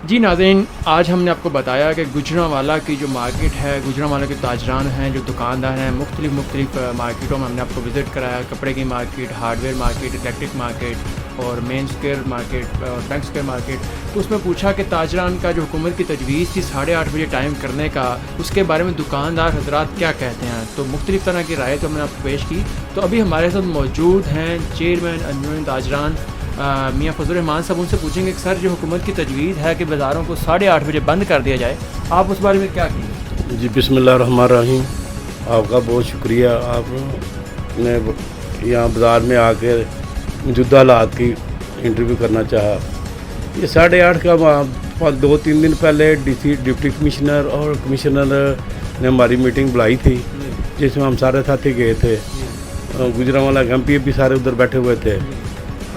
جی ناظرین، آج ہم نے آپ کو بتایا کہ گوجرانوالا کی جو مارکیٹ ہے، گوجرانوالا کے تاجران ہیں، جو دکاندار ہیں، مختلف مارکیٹوں میں ہم نے آپ کو وزٹ کرایا. کپڑے کی market, hard where market, electric market اور مین اسکوائر مارکیٹ اور بینک اسکوائر مارکیٹ. تو اس میں پوچھا کہ تاجران کا جو حکومت کی تجویز تھی 8:30 بجے ٹائم کرنے کا، اس کے بارے میں دکاندار حضرات کیا کہتے ہیں. تو مختلف طرح کی رائے تو ہم نے آپ کو پیش کی. تو ابھی ہمارے ساتھ موجود ہیں چیئرمین انجمن تاجران میاں فضل الرحمان صاحب. ان سے پوچھیں گے کہ سر جو حکومت کی تجویز ہے کہ بازاروں کو 8:30 بجے بند کر دیا جائے، آپ اس بارے میں کیا کہیں؟ جی بسم اللہ الرحمن الرحیم. آپ کا بہت شکریہ، آپ نے یہاں بازار میں آ کے موجودہ حالات کی انٹرویو کرنا چاہا. یہ 8:30 کا 2-3 دن پہلے ڈپٹی کمشنر اور کمشنر نے ہماری میٹنگ بلائی تھی، جس میں ہم سارے ساتھی گئے تھے. گوجرانوالا کے MP بھی سارے ادھر بیٹھے ہوئے تھے.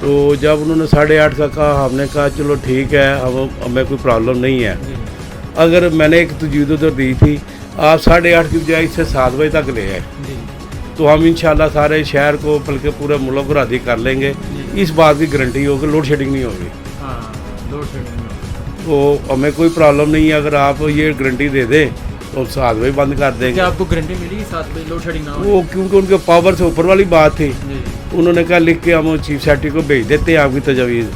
تو جب انہوں نے 8:30 کا کہا، ہم نے کہا چلو ٹھیک ہے، ہمیں کوئی پرابلم نہیں ہے. اگر میں نے ایک تجویز ادھر دی تھی، آپ 8:30 کی بجائے اس سے 7 بجے تک لے آئے تو ہم انشاءاللہ سارے شہر کو بلکہ پورے ملک کو راضی کر لیں گے. اس بات کی گارنٹی ہوگی لوڈ شیڈنگ نہیں ہوگی. تو ہمیں کوئی پرابلم نہیں ہے. اگر آپ یہ گارنٹی دے دیں تو 7 بجے بند کر دیں گے. کیا آپ کو گارنٹی ملی 7 بجے لوڈ شیڈنگ نہ ہو؟ وہ کیونکہ ان کے پاور سے اوپر والی بات تھی. انہوں نے کہا لکھ کے ہم چیف سیکرٹری کو بھیج دیتے ہیں آپ کی تجویز،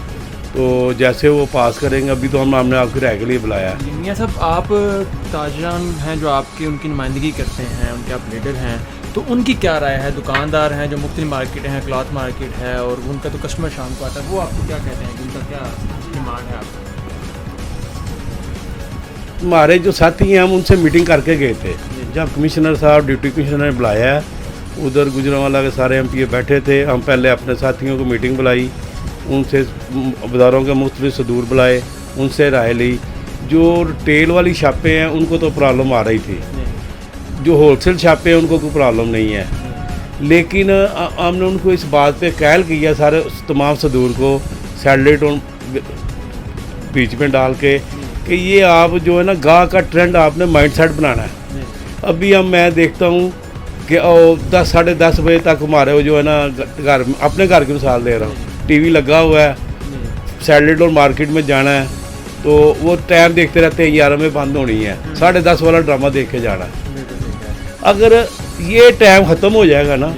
تو جیسے وہ پاس کریں گے. ابھی تو ہم نے آپ کی رائے کے لیے بلایا. میاں صاحب، آپ تاجران ہیں جو آپ کی ان کی نمائندگی کرتے ہیں، ان کے آپ لیڈر ہیں، تو ان کی کیا رائے ہے؟ دکاندار ہیں جو مختلف مارکیٹیں ہیں، کلاتھ مارکیٹ ہے، اور ان کا تو کسٹمر شام کو آتا ہے، وہ آپ کو کیا کہتے ہیں کہ ان کا کیا ڈیمانڈ ہے؟ آپ ہمارے جو ساتھی ہیں ہم ان سے میٹنگ کر کے گئے تھے. جب کمشنر صاحب ڈپٹی کمشنر نے بلایا، ادھر گوجرانوالا کے سارے MP بیٹھے تھے. ہم پہلے اپنے ساتھیوں کو میٹنگ بلائی، ان سے بازاروں کے مختلف صدور بلائے، ان سے رائے لی. جو ریٹیل والی شاپیں ہیں ان کو تو پرابلم آ رہی تھی، جو ہول سیل شاپیں ہیں ان کو کوئی پرابلم نہیں ہے. لیکن ہم نے ان کو اس بات پہ قائل کیا سارے تمام صدور کو سیٹلائٹ بیچ میں ڈال کے کہ یہ آپ جو ہے نا گاہ کا ٹرینڈ آپ نے مائنڈ سیٹ بنانا ہے. ابھی میں دیکھتا ہوں کہ 10-10:30 بجے تک ہمارے وہ جو ہے نا گھر، اپنے گھر کی مثال دے رہا ہوں، ٹی وی لگا ہوا ہے، سیٹلائٹ اور مارکیٹ میں جانا ہے تو وہ ٹائم دیکھتے رہتے ہیں 11 میں بند ہونی ہے، 10:30 والا ڈرامہ دیکھ کے جانا ہے. اگر یہ ٹائم ختم ہو جائے گا نا،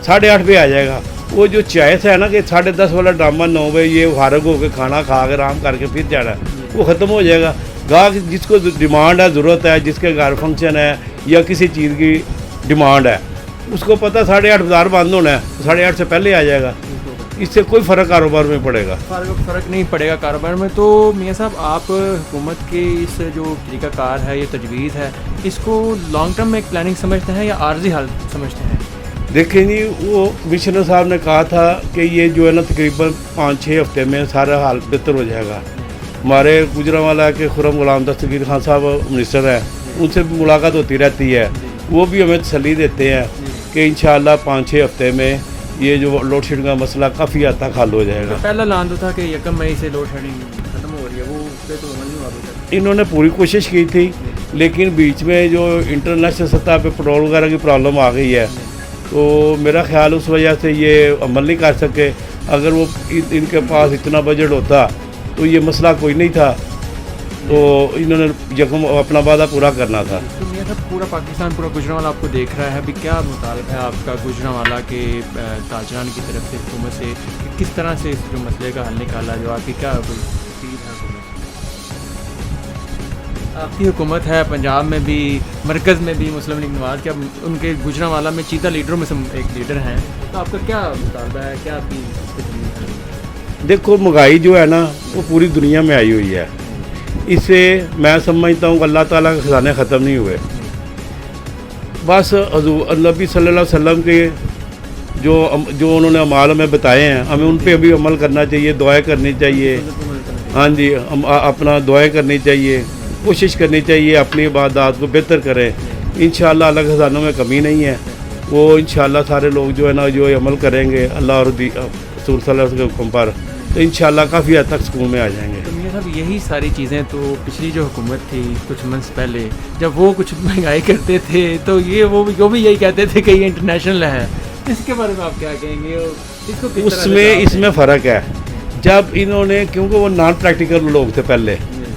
8:30 پہ آ جائے گا. وہ جو چوائس ہے نا کہ 10:30 والا ڈرامہ 9 بجے یہ فارغ ہو کے کھانا کھا کے آرام کر کے پھر جانا ہے، وہ ختم ہو جائے گا. گاہک جس کو ڈیمانڈ ہے، ضرورت ہے، جس کے گھر فنکشن ہے یا کسی چیز کی ڈیمانڈ ہے، اس کو پتہ 8:30 بازار بند ہونا ہے، 8:30 سے پہلے آ جائے گا. اس سے کوئی فرق کاروبار میں پڑے گا؟ فرق نہیں پڑے گا کاروبار میں. تو میاں صاحب، آپ حکومت کے اس جو طریقہ کار ہے، یہ تجویز ہے، اس کو لانگ ٹرم میں ایک پلاننگ سمجھتے ہیں یا عارضی حل سمجھتے ہیں؟ دیکھیں جی، وہ کمشنر صاحب نے کہا تھا کہ یہ جو ہے نا تقریباً 5-6 ہفتے میں سارا حال بہتر ہو جائے گا. ہمارے گوجرانوالا کے خرم غلام دستگیر خان صاحب منسٹر ہیں، ان سے بھی ملاقات ہوتی رہتی ہے. وہ بھی ہمیں تسلی دیتے ہیں کہ انشاءاللہ 5-6 ہفتے میں یہ جو لوڈ شیڈنگ کا مسئلہ کافی حد تک حل ہو جائے گا. پہلا اعلان تو تھا کہ 1 مئی سے لوڈ شیڈنگ ختم ہو رہی ہے، وہ اس پہ تو عمل نہیں ہوا ابھی تک. انہوں نے پوری کوشش کی تھی، لیکن بیچ میں جو انٹرنیشنل سطح پہ پیٹرول وغیرہ کی پرابلم آ گئی ہے، تو میرا خیال اس وجہ سے یہ عمل نہیں کر سکے. اگر وہ ان کے پاس اتنا بجٹ ہوتا تو یہ مسئلہ کوئی نہیں تھا. تو انہوں نے یکم اپنا وعدہ پورا کرنا تھا. تو میاں صاحب، پورا پاکستان، پورا گوجرانوالا آپ کو دیکھ رہا ہے. ابھی کیا مطالبہ ہے آپ کا گوجرانوالا کے تاجران کی طرف سے حکومت سے کہ کس طرح سے اس جو مسئلے کا حل نکالا؟ جو آپ کی کیا کوئی اپیل ہے حکومت؟ آپ کی حکومت ہے پنجاب میں بھی، مرکز میں بھی، مسلم لیگ نواز کے ان کے گوجرانوالا میں چیتا لیڈروں میں سے ایک لیڈر ہیں، تو آپ کا کیا مطالبہ ہے؟ کیا آپ کی تجویز ہے؟ دیکھو، مہنگائی جو ہے نا وہ پوری دنیا میں آئی ہوئی ہے. اس سے میں سمجھتا ہوں کہ اللہ تعالیٰ کے خزانے ختم نہیں ہوئے. بس حضور نبی صلی اللہ علیہ وسلم کے جو انہوں نے اعمال ہمیں بتائے ہیں، ہمیں ان پہ بھی عمل کرنا چاہیے، دعائیں کرنی چاہیے. ہاں جی، اپنا دعائیں کرنی چاہیے، کوشش کرنی چاہیے اپنی عبادات کو بہتر کریں. انشاءاللہ اللہ کے خزانوں میں کمی نہیں ہے. وہ انشاءاللہ سارے لوگ جو ہے نا جو عمل کریں گے اللہ اور رسول صلی اللہ علیہ وسلم کے حکم پر، تو انشاءاللہ کافی حد تک سکون میں آ جائیں گے. تو میاں صاحب، یہی ساری چیزیں تو پچھلی جو حکومت تھی کچھ منتھ پہلے، جب وہ کچھ مہنگائی کرتے تھے تو وہ بھی یہی کہتے تھے کہ یہ انٹرنیشنل ہے. اس کے بارے میں آپ کیا کہیں گے؟ اس میں فرق ہے. جب انہوں نے، کیونکہ وہ نان پریکٹیکل لوگ تھے پہلے،